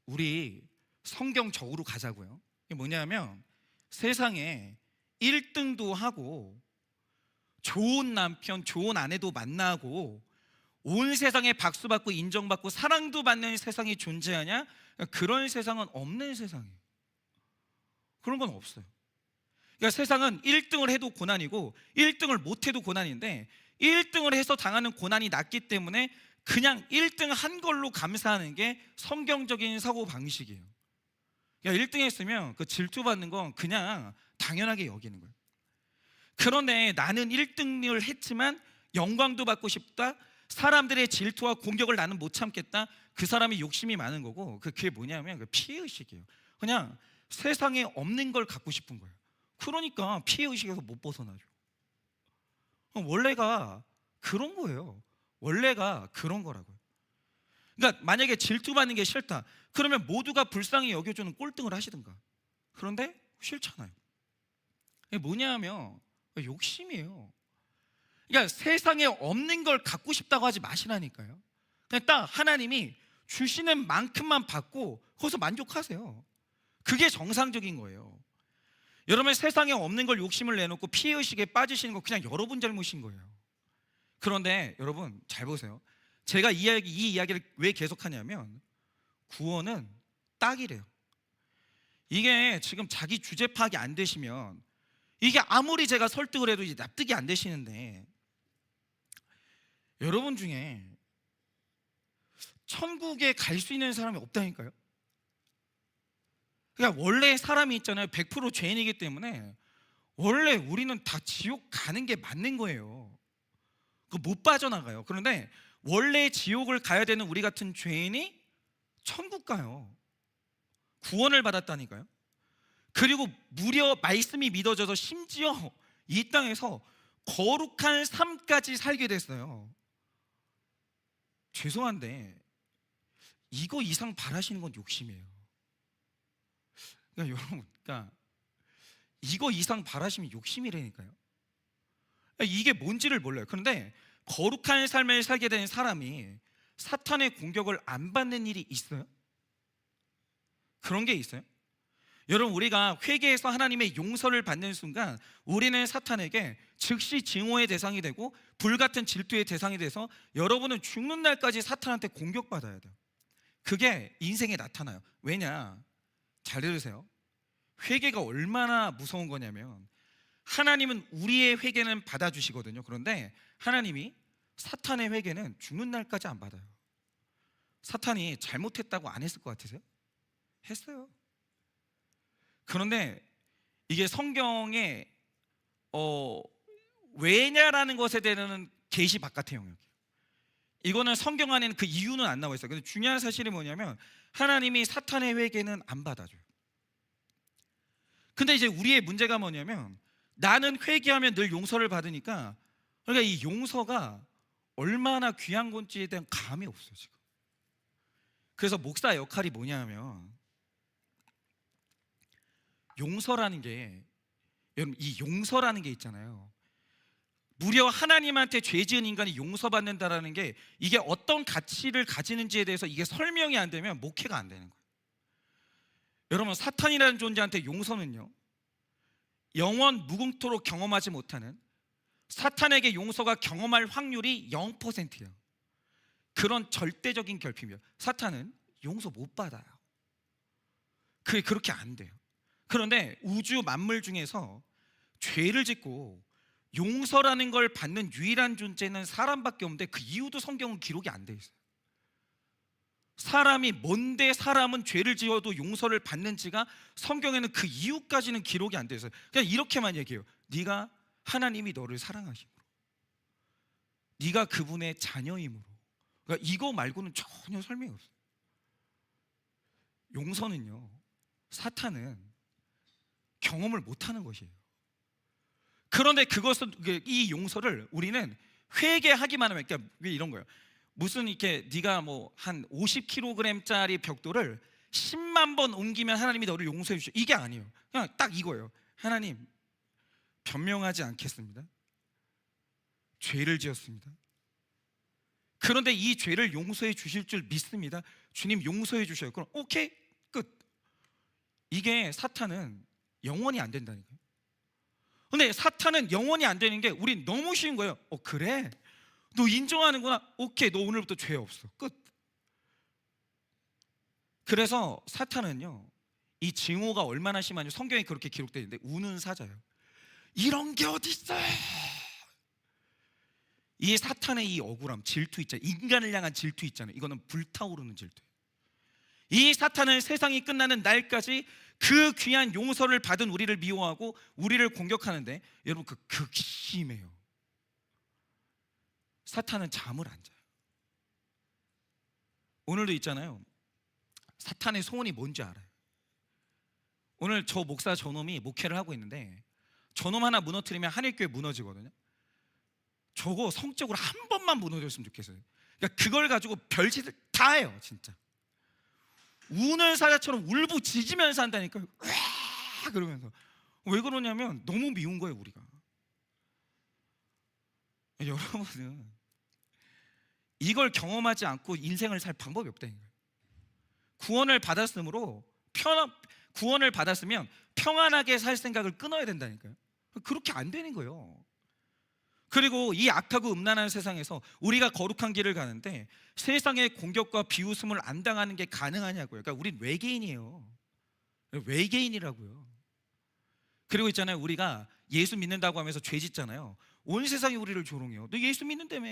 우리 성경적으로 가자고요. 이게 뭐냐면 세상에 1등도 하고 좋은 남편, 좋은 아내도 만나고 온 세상에 박수받고 인정받고 사랑도 받는 세상이 존재하냐? 그런 세상은 없는 세상이에요. 그런 건 없어요. 그러니까 세상은 1등을 해도 고난이고 1등을 못해도 고난인데 1등을 해서 당하는 고난이 낮기 때문에 그냥 1등 한 걸로 감사하는 게 성경적인 사고방식이에요. 그러니까 1등 했으면 그 질투받는 건 그냥 당연하게 여기는 거예요. 그런데 나는 1등을 했지만 영광도 받고 싶다, 사람들의 질투와 공격을 나는 못 참겠다, 그 사람이 욕심이 많은 거고 그게 뭐냐면 그 피해의식이에요. 그냥 세상에 없는 걸 갖고 싶은 거예요. 그러니까 피해의식에서 못 벗어나죠. 원래가 그런 거예요. 원래가 그런 거라고요. 그러니까 만약에 질투받는 게 싫다 그러면 모두가 불쌍히 여겨주는 꼴등을 하시든가. 그런데 싫잖아요. 이게 뭐냐면 욕심이에요. 그러니까 세상에 없는 걸 갖고 싶다고 하지 마시라니까요. 그냥 딱 하나님이 주시는 만큼만 받고 거기서 만족하세요. 그게 정상적인 거예요. 여러분, 세상에 없는 걸 욕심을 내놓고 피해의식에 빠지시는 거 그냥 여러분 잘못인 거예요. 그런데 여러분 잘 보세요. 제가 이 이야기를 왜 계속하냐면 구원은 딱이래요. 이게 지금 자기 주제 파악이 안 되시면 이게 아무리 제가 설득을 해도 이제 납득이 안 되시는데, 여러분 중에 천국에 갈 수 있는 사람이 없다니까요. 그러니까 원래 사람이 있잖아요. 100% 죄인이기 때문에 원래 우리는 다 지옥 가는 게 맞는 거예요. 못 빠져나가요. 그런데 원래 지옥을 가야 되는 우리 같은 죄인이 천국 가요. 구원을 받았다니까요. 그리고 무려 말씀이 믿어져서 심지어 이 땅에서 거룩한 삶까지 살게 됐어요. 죄송한데 이거 이상 바라시는 건 욕심이에요. 그러니까 여러분, 그러니까 이거 이상 바라시면 욕심이라니까요. 이게 뭔지를 몰라요. 그런데 거룩한 삶을 살게 된 사람이 사탄의 공격을 안 받는 일이 있어요? 그런 게 있어요? 여러분, 우리가 회개해서 하나님의 용서를 받는 순간 우리는 사탄에게 즉시 증오의 대상이 되고 불같은 질투의 대상이 돼서 여러분은 죽는 날까지 사탄한테 공격받아야 돼요. 그게 인생에 나타나요. 왜냐? 잘 들으세요. 회개가 얼마나 무서운 거냐면 하나님은 우리의 회개는 받아주시거든요. 그런데 하나님이 사탄의 회개는 죽는 날까지 안 받아요. 사탄이 잘못했다고 안 했을 것 같으세요? 했어요. 그런데 이게 성경에 왜냐라는 것에 대한 계시 바깥의 영역이에요. 이거는 성경 안에는 그 이유는 안 나와 있어요. 근데 중요한 사실이 뭐냐면 하나님이 사탄의 회개는 안 받아줘요. 근데 이제 우리의 문제가 뭐냐면 나는 회개하면 늘 용서를 받으니까, 그러니까 이 용서가 얼마나 귀한 건지에 대한 감이 없어요 지금. 그래서 목사 역할이 뭐냐면 용서라는 게, 여러분 이 용서라는 게 있잖아요. 무려 하나님한테 죄 지은 인간이 용서받는다라는 게 이게 어떤 가치를 가지는지에 대해서 이게 설명이 안 되면 목회가 안 되는 거예요. 여러분, 사탄이라는 존재한테 용서는요, 영원 무궁토록 경험하지 못하는, 사탄에게 용서가 경험할 확률이 0%예요. 그런 절대적인 결핍이에요. 사탄은 용서 못 받아요. 그게 그렇게 안 돼요. 그런데 우주 만물 중에서 죄를 짓고 용서라는 걸 받는 유일한 존재는 사람밖에 없는데 그 이유도 성경은 기록이 안 돼 있어요. 사람이 뭔데 사람은 죄를 지어도 용서를 받는지가 성경에는 그 이유까지는 기록이 안 돼 있어요. 그냥 이렇게만 얘기해요. 네가 하나님이 너를 사랑하심으로, 네가 그분의 자녀이므로. 그러니까 이거 말고는 전혀 설명이 없어요. 용서는요, 사탄은 경험을 못하는 것이에요. 그런데 그것은, 이 용서를 우리는 회개하기만 하면, 그러니까 이런 거예요. 무슨 이렇게 네가 뭐 한 50kg짜리 벽돌을 10만 번 옮기면 하나님이 너를 용서해 주셔, 이게 아니에요. 그냥 딱 이거예요. 하나님, 변명하지 않겠습니다. 죄를 지었습니다. 그런데 이 죄를 용서해 주실 줄 믿습니다. 주님 용서해 주셔요. 그럼 오케이, 끝. 이게 사탄은 영원히 안 된다니까요. 근데 사탄은 영원히 안 되는 게 우린 너무 쉬운 거예요. 그래? 너 인정하는구나. 오케이, 너 오늘부터 죄 없어. 끝. 그래서 사탄은요, 이 증오가 얼마나 심하냐, 성경에 그렇게 기록되어 있는데 우는 사자예요. 이런 게 어디 있어요? 이 사탄의 이 억울함, 질투 있잖아요. 인간을 향한 질투 있잖아요. 이거는 불타오르는 질투예요. 이 사탄은 세상이 끝나는 날까지 그 귀한 용서를 받은 우리를 미워하고 우리를 공격하는데, 여러분 그 극심해요. 사탄은 잠을 안 자요. 오늘도 있잖아요. 사탄의 소원이 뭔지 알아요. 오늘 저 목사 저놈이 목회를 하고 있는데 저놈 하나 무너뜨리면 한일교회 무너지거든요. 저거 성적으로 한 번만 무너졌으면 좋겠어요. 그러니까 그걸 가지고 별짓을 다 해요. 진짜 우는 사자처럼 울부짖으면서 한다니까요. 으아! 그러면서. 왜 그러냐면 너무 미운 거예요 우리가. 여러분은 이걸 경험하지 않고 인생을 살 방법이 없다는 거예요. 구원을 받았으므로 구원을 받았으면 평안하게 살 생각을 끊어야 된다니까요. 그렇게 안 되는 거예요. 그리고 이 악하고 음란한 세상에서 우리가 거룩한 길을 가는데 세상의 공격과 비웃음을 안 당하는 게 가능하냐고요. 그러니까 우린 외계인이에요. 외계인이라고요. 그리고 있잖아요, 우리가 예수 믿는다고 하면서 죄 짓잖아요. 온 세상이 우리를 조롱해요. 너 예수 믿는다며.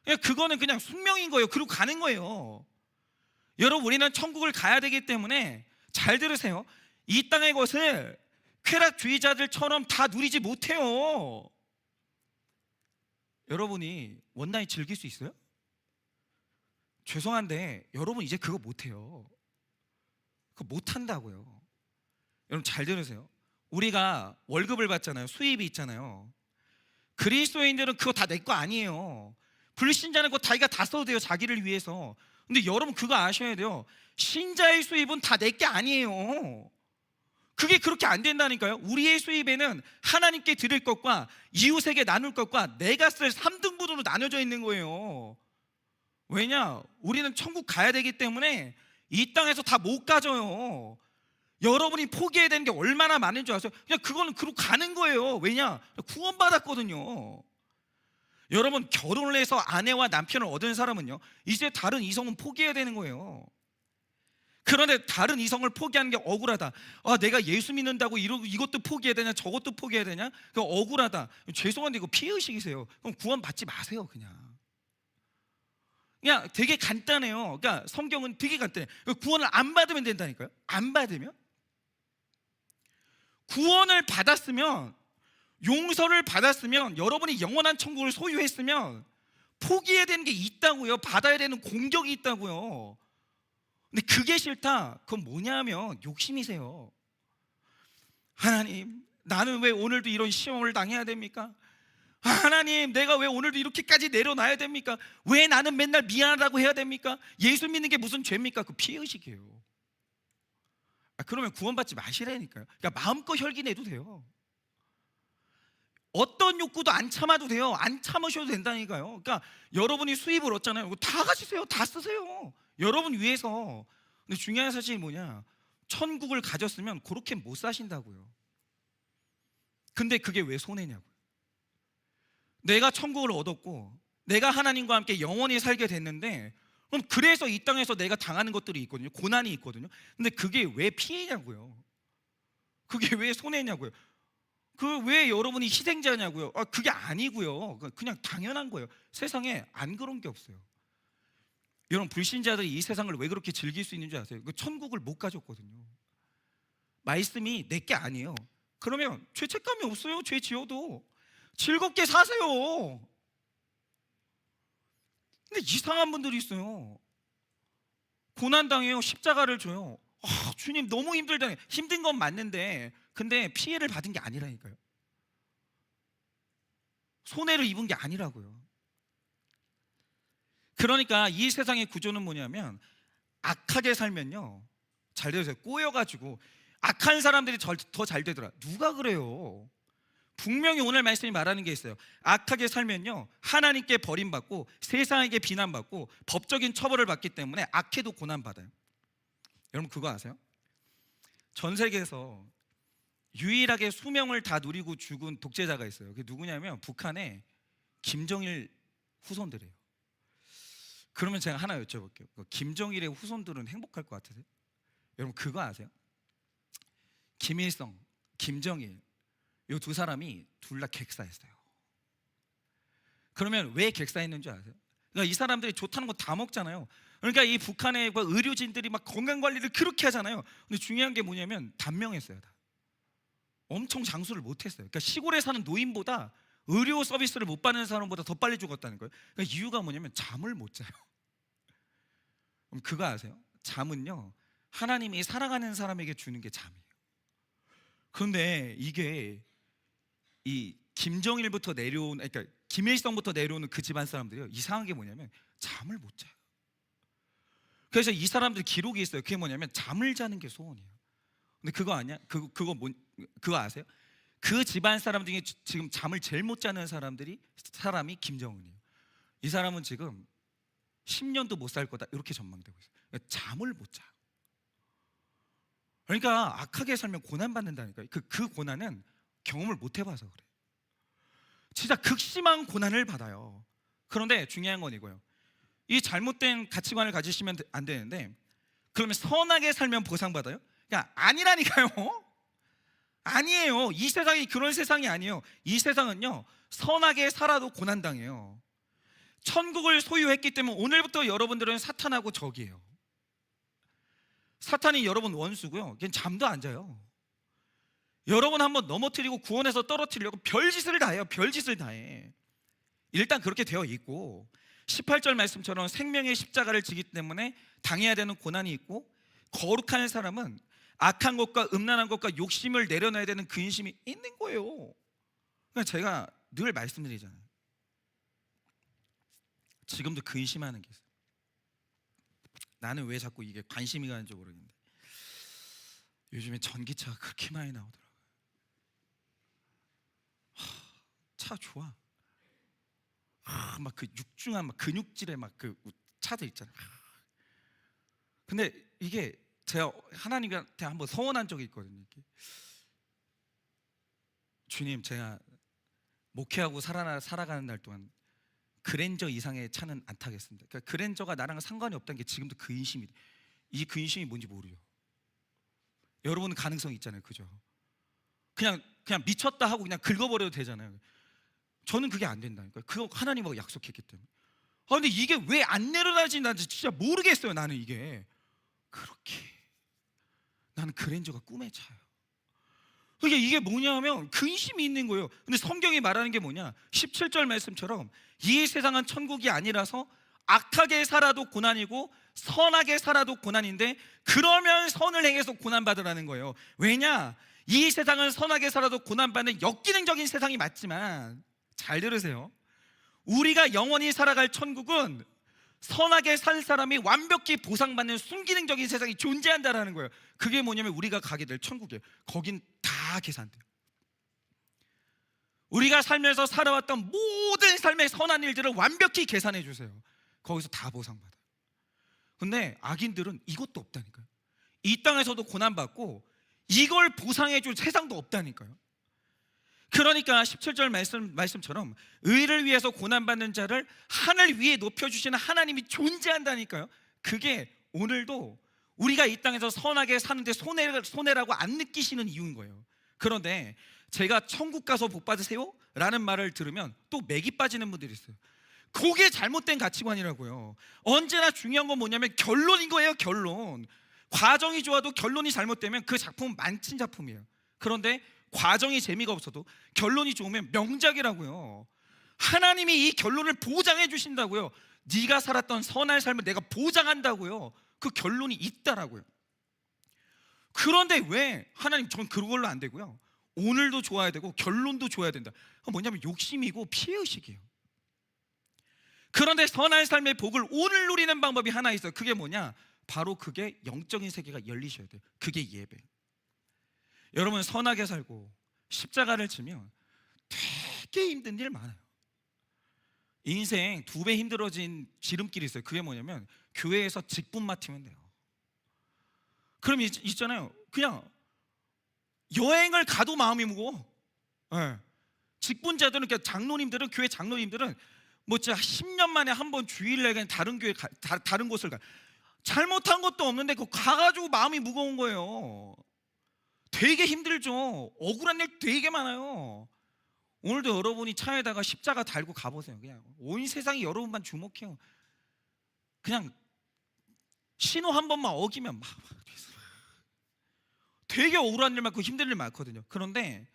그냥 그거는 그냥 숙명인 거예요. 그리고 가는 거예요. 여러분, 우리는 천국을 가야 되기 때문에 잘 들으세요. 이 땅의 것을 쾌락주의자들처럼 다 누리지 못해요. 여러분이 원나잇 즐길 수 있어요? 죄송한데 여러분 이제 그거 못해요. 그거 못한다고요. 여러분 잘 들으세요. 우리가 월급을 받잖아요. 수입이 있잖아요. 그리스도인들은 그거 다 내 거 아니에요. 불신자는 그거 자기가 다 써도 돼요. 자기를 위해서. 근데 여러분 그거 아셔야 돼요. 신자의 수입은 다 내 게 아니에요. 그게 그렇게 안 된다니까요. 우리의 수입에는 하나님께 드릴 것과 이웃에게 나눌 것과 내가 쓸 3등분으로 나눠져 있는 거예요. 왜냐? 우리는 천국 가야 되기 때문에 이 땅에서 다 못 가져요. 여러분이 포기해야 되는 게 얼마나 많은 줄 아세요? 그냥 그거는 그러고 가는 거예요. 왜냐? 구원받았거든요. 여러분, 결혼을 해서 아내와 남편을 얻은 사람은요, 이제 다른 이성은 포기해야 되는 거예요. 그런데 다른 이성을 포기하는 게 억울하다. 아, 내가 예수 믿는다고 이것도 포기해야 되냐, 저것도 포기해야 되냐? 그 억울하다. 죄송한데 이거 피해의식이세요. 그럼 구원 받지 마세요. 그냥 되게 간단해요. 그러니까 성경은 되게 간단해. 구원을 안 받으면 된다니까요. 안 받으면, 구원을 받았으면, 용서를 받았으면, 여러분이 영원한 천국을 소유했으면 포기해야 되는 게 있다고요. 받아야 되는 공격이 있다고요. 근데 그게 싫다. 그건 뭐냐면 욕심이세요. 하나님, 나는 왜 오늘도 이런 시험을 당해야 됩니까? 하나님, 내가 왜 오늘도 이렇게까지 내려놔야 됩니까? 왜 나는 맨날 미안하다고 해야 됩니까? 예수 믿는 게 무슨 죄입니까? 그 피해의식이에요. 그러면 구원받지 마시라니까요. 그러니까 마음껏 혈기 내도 돼요. 어떤 욕구도 안 참아도 돼요. 안 참으셔도 된다니까요. 그러니까 여러분이 수입을 얻잖아요. 다 가지세요. 다 쓰세요. 여러분 위해서. 근데 중요한 사실이 뭐냐? 천국을 가졌으면 그렇게 못 사신다고요. 근데 그게 왜 손해냐고요. 내가 천국을 얻었고 내가 하나님과 함께 영원히 살게 됐는데, 그럼 그래서 이 땅에서 내가 당하는 것들이 있거든요. 고난이 있거든요. 근데 그게 왜 피해냐고요. 그게 왜 손해냐고요. 그 왜 여러분이 희생자냐고요. 그게 아니고요. 그냥 당연한 거예요. 세상에 안 그런 게 없어요. 여러분, 불신자들이 이 세상을 왜 그렇게 즐길 수 있는 줄 아세요? 그 천국을 못 가졌거든요. 말씀이 내 게 아니에요. 그러면 죄책감이 없어요. 죄 지어도 즐겁게 사세요. 근데 이상한 분들이 있어요. 고난당해요. 십자가를 줘요. 주님 너무 힘들다. 힘든 건 맞는데 근데 피해를 받은 게 아니라니까요. 손해를 입은 게 아니라고요. 그러니까 이 세상의 구조는 뭐냐면, 악하게 살면요, 잘 되세요. 꼬여가지고 악한 사람들이 더 잘 되더라. 누가 그래요? 분명히 오늘 말씀이 말하는 게 있어요. 악하게 살면요, 하나님께 버림받고 세상에게 비난받고 법적인 처벌을 받기 때문에 악해도 고난받아요. 여러분 그거 아세요? 전 세계에서 유일하게 수명을 다 누리고 죽은 독재자가 있어요. 그게 누구냐면 북한의 김정일 후손들이에요. 그러면 제가 하나 여쭤볼게요. 김정일의 후손들은 행복할 것 같으세요? 여러분 그거 아세요? 김일성, 김정일, 이 두 사람이 둘 다 객사했어요. 그러면 왜 객사했는 줄 아세요? 그러니까 이 사람들이 좋다는 거 다 먹잖아요. 그러니까 이 북한의 의료진들이 막 건강관리를 그렇게 하잖아요. 근데 중요한 게 뭐냐면 단명했어요. 다 엄청 장수를 못했어요. 그러니까 시골에 사는 노인보다 의료 서비스를 못 받는 사람보다 더 빨리 죽었다는 거예요. 그러니까 이유가 뭐냐면 잠을 못 자요. 그럼 그거 아세요? 잠은요, 하나님이 사랑하는 사람에게 주는 게 잠이에요. 그런데 이게 이 김정일부터 내려온, 그러니까 김일성부터 내려오는 그 집안 사람들이요, 이상한 게 뭐냐면 잠을 못 자요. 그래서 이 사람들 기록이 있어요. 그게 뭐냐면 잠을 자는 게 소원이에요. 근데 그거 아니야? 그거 아세요? 그 집안 사람 중에 지금 잠을 제일 못 자는 사람이 김정은이에요. 이 사람은 지금 10년도 못 살 거다 이렇게 전망되고 있어요. 그러니까 잠을 못 자요. 그러니까 악하게 살면 고난 받는다니까요. 그 고난은 경험을 못 해봐서 그래요. 진짜 극심한 고난을 받아요. 그런데 중요한 건 이거예요. 이 잘못된 가치관을 가지시면 안 되는데, 그러면 선하게 살면 보상받아요? 그러니까 아니라니까요. 아니에요. 이 세상이 그런 세상이 아니에요. 이 세상은요, 선하게 살아도 고난당해요. 천국을 소유했기 때문에 오늘부터 여러분들은 사탄하고 적이에요. 사탄이 여러분 원수고요, 그냥 잠도 안 자요. 여러분 한번 넘어뜨리고 구원해서 떨어뜨리려고 별짓을 다 해요. 별짓을 다 해. 일단 그렇게 되어 있고 18절 말씀처럼 생명의 십자가를 지기 때문에 당해야 되는 고난이 있고, 거룩한 사람은 악한 것과 음란한 것과 욕심을 내려놔야 되는 근심이 있는 거예요. 그러니까 제가 늘 말씀드리잖아요. 지금도 근심하는 게 있어요. 나는 왜 자꾸 이게 관심이 가는지 모르겠는데 요즘에 전기차가 그렇게 많이 나오더라고요. 차 좋아. 막 그 육중한 막 근육질의 막 그 차들 있잖아요. 근데 이게 제가 하나님한테 한번 서원한 적이 있거든요. 주님, 제가 목회하고 살아가는 날 동안 그랜저 이상의 차는 안 타겠습니다. 그러니까 그랜저가 나랑 상관이 없다는 게 지금도 근심이, 이 근심이 뭔지 모르요. 여러분은 가능성이 있잖아요, 그죠? 그냥 미쳤다 하고 그냥 긁어버려도 되잖아요. 저는 그게 안 된다니까요. 그거 하나님하고 약속했기 때문에. 근데 이게 왜 안 내려가지 난 진짜 모르겠어요. 나는 이게 그렇게, 나는 그랜저가 꿈의 차예요. 그러니까 이게 뭐냐면 근심이 있는 거예요. 근데 성경이 말하는 게 뭐냐, 17절 말씀처럼 이 세상은 천국이 아니라서 악하게 살아도 고난이고 선하게 살아도 고난인데, 그러면 선을 행해서 고난받으라는 거예요. 왜냐, 이 세상은 선하게 살아도 고난받는 역기능적인 세상이 맞지만, 잘 들으세요, 우리가 영원히 살아갈 천국은 선하게 산 사람이 완벽히 보상받는 순기능적인 세상이 존재한다라는 거예요. 그게 뭐냐면 우리가 가게 될 천국이에요. 거긴 다 계산돼요. 우리가 살면서 살아왔던 모든 삶의 선한 일들을 완벽히 계산해 주세요. 거기서 다 보상받아요. 근데 악인들은 이것도 없다니까요. 이 땅에서도 고난받고 이걸 보상해 줄 세상도 없다니까요. 그러니까 17절 말씀처럼 의를 위해서 고난받는 자를 하늘 위에 높여주시는 하나님이 존재한다니까요. 그게 오늘도 우리가 이 땅에서 선하게 사는데 손해라고 안 느끼시는 이유인 거예요. 그런데 제가 천국 가서 복 받으세요? 라는 말을 들으면 또 맥이 빠지는 분들이 있어요. 그게 잘못된 가치관이라고요. 언제나 중요한 건 뭐냐면 결론인 거예요. 결론. 과정이 좋아도 결론이 잘못되면 그 작품은 망친 작품이에요. 그런데 과정이 재미가 없어도 결론이 좋으면 명작이라고요. 하나님이 이 결론을 보장해 주신다고요. 네가 살았던 선한 삶을 내가 보장한다고요. 그 결론이 있다라고요. 그런데 왜 하나님, 전 그걸로 안 되고요, 오늘도 좋아야 되고 결론도 좋아야 된다. 뭐냐면 욕심이고 피해의식이에요. 그런데 선한 삶의 복을 오늘 누리는 방법이 하나 있어요. 그게 뭐냐, 바로 그게 영적인 세계가 열리셔야 돼요. 그게 예배. 여러분, 선하게 살고 십자가를 지면 되게 힘든 일 많아요. 인생 2배 힘들어진 지름길이 있어요. 그게 뭐냐면 교회에서 직분 맡으면 돼요. 그럼 있잖아요, 그냥 여행을 가도 마음이 무거워. 네. 직분자들은, 그러니까 장로님들은, 교회 장로님들은 뭐 진짜 10년 만에 한 번 주일날 그냥 다른 교회 다른 곳을 가. 잘못한 것도 없는데 그거 가가지고 마음이 무거운 거예요. 되게 힘들죠. 억울한 일 되게 많아요. 오늘도 여러분이 차에다가 십자가 달고 가보세요. 그냥 온 세상이 여러분만 주목해요. 그냥 신호 한 번만 어기면 막 되게 억울한 일 많고 힘든 일 많거든요. 그런데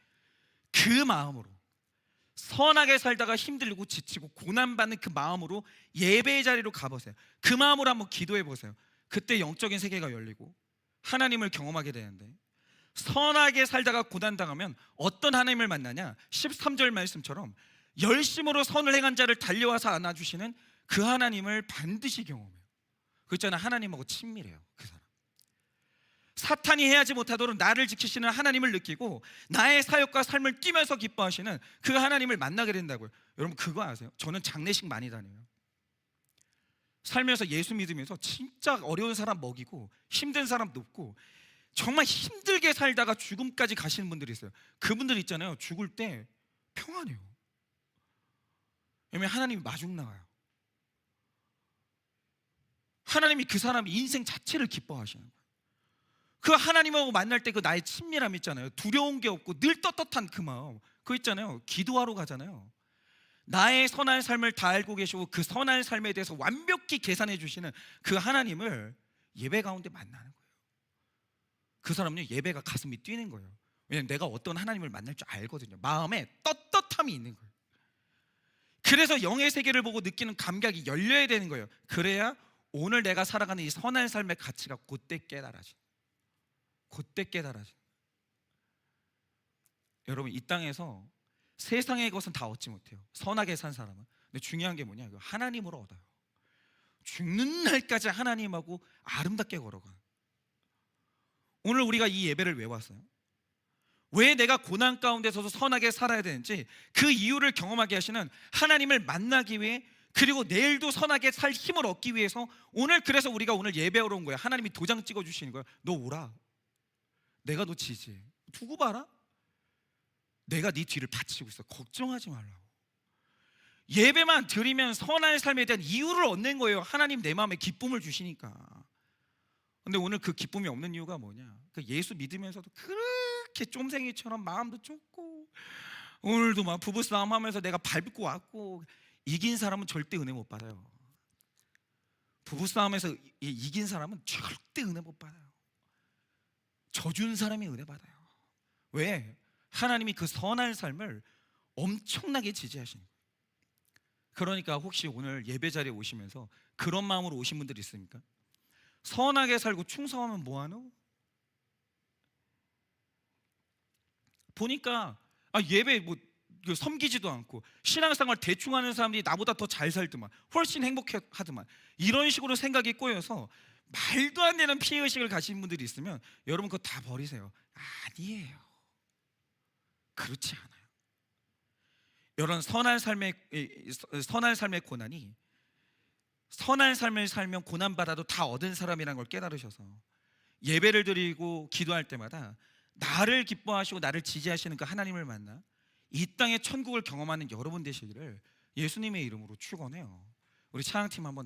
그 마음으로 선하게 살다가 힘들고 지치고 고난받는 그 마음으로 예배의 자리로 가보세요. 그 마음으로 한번 기도해 보세요. 그때 영적인 세계가 열리고 하나님을 경험하게 되는데, 선하게 살다가 고난당하면 어떤 하나님을 만나냐, 13절 말씀처럼 열심으로 선을 행한 자를 달려와서 안아주시는 그 하나님을 반드시 경험해요. 그 있잖아요, 하나님하고 친밀해요. 그 사람, 사탄이 해하지 못하도록 나를 지키시는 하나님을 느끼고 나의 사역과 삶을 뛰면서 기뻐하시는 그 하나님을 만나게 된다고요. 여러분 그거 아세요? 저는 장례식 많이 다녀요. 살면서 예수 믿으면서 진짜 어려운 사람 먹이고 힘든 사람 돕고 정말 힘들게 살다가 죽음까지 가시는 분들이 있어요. 그분들 있잖아요, 죽을 때 평안해요. 왜냐면 하나님이 마중 나와요. 하나님이 그 사람의 인생 자체를 기뻐하시는 거예요. 그 하나님하고 만날 때 그 나의 친밀함 있잖아요. 두려운 게 없고 늘 떳떳한 그 마음, 그거 있잖아요. 기도하러 가잖아요. 나의 선한 삶을 다 알고 계시고 그 선한 삶에 대해서 완벽히 계산해 주시는 그 하나님을 예배 가운데 만나는 거예요. 그 사람은요, 예배가 가슴이 뛰는 거예요. 왜냐하면 내가 어떤 하나님을 만날 줄 알거든요. 마음에 떳떳함이 있는 거예요. 그래서 영의 세계를 보고 느끼는 감각이 열려야 되는 거예요. 그래야 오늘 내가 살아가는 이 선한 삶의 가치가 그때 깨달아져. 그때 깨달아져. 여러분, 이 땅에서 세상의 것은 다 얻지 못해요. 선하게 산 사람은. 근데 중요한 게 뭐냐? 하나님으로 얻어요. 죽는 날까지 하나님하고 아름답게 걸어가. 오늘 우리가 이 예배를 왜 왔어요? 왜 내가 고난 가운데서도 선하게 살아야 되는지 그 이유를 경험하게 하시는 하나님을 만나기 위해, 그리고 내일도 선하게 살 힘을 얻기 위해서 오늘, 그래서 우리가 오늘 예배하러 온 거예요. 하나님이 도장 찍어주시는 거예요. 너 오라. 내가 너 지지해. 두고 봐라. 내가 네 뒤를 받치고 있어. 걱정하지 말라고. 예배만 드리면 선한 삶에 대한 이유를 얻는 거예요. 하나님 내 마음에 기쁨을 주시니까. 근데 오늘 그 기쁨이 없는 이유가 뭐냐? 그 예수 믿으면서도 그렇게 쫌생이처럼 마음도 좁고, 오늘도 막 부부싸움 하면서 내가 밟고 왔고, 이긴 사람은 절대 은혜 못 받아요. 부부싸움에서 이긴 사람은 절대 은혜 못 받아요. 져준 사람이 은혜 받아요. 왜? 하나님이 그 선한 삶을 엄청나게 지지하시는 거예요. 그러니까 혹시 오늘 예배 자리에 오시면서 그런 마음으로 오신 분들이 있습니까? 선하게 살고 충성하면 뭐하노? 보니까 예배 뭐 섬기지도 않고 신앙생활 대충 하는 사람들이 나보다 더 잘 살더만, 훨씬 행복하더만, 이런 식으로 생각이 꼬여서 말도 안 되는 피해의식을 가진 분들이 있으면 여러분 그거 다 버리세요. 아니에요. 그렇지 않아요. 여러분, 선한 삶의 고난이, 선한 삶을 살면 고난받아도 다 얻은 사람이라는 걸 깨달으셔서 예배를 드리고 기도할 때마다 나를 기뻐하시고 나를 지지하시는 그 하나님을 만나 이 땅의 천국을 경험하는 여러분 되시기를 예수님의 이름으로 축원해요. 우리 찬양팀 한번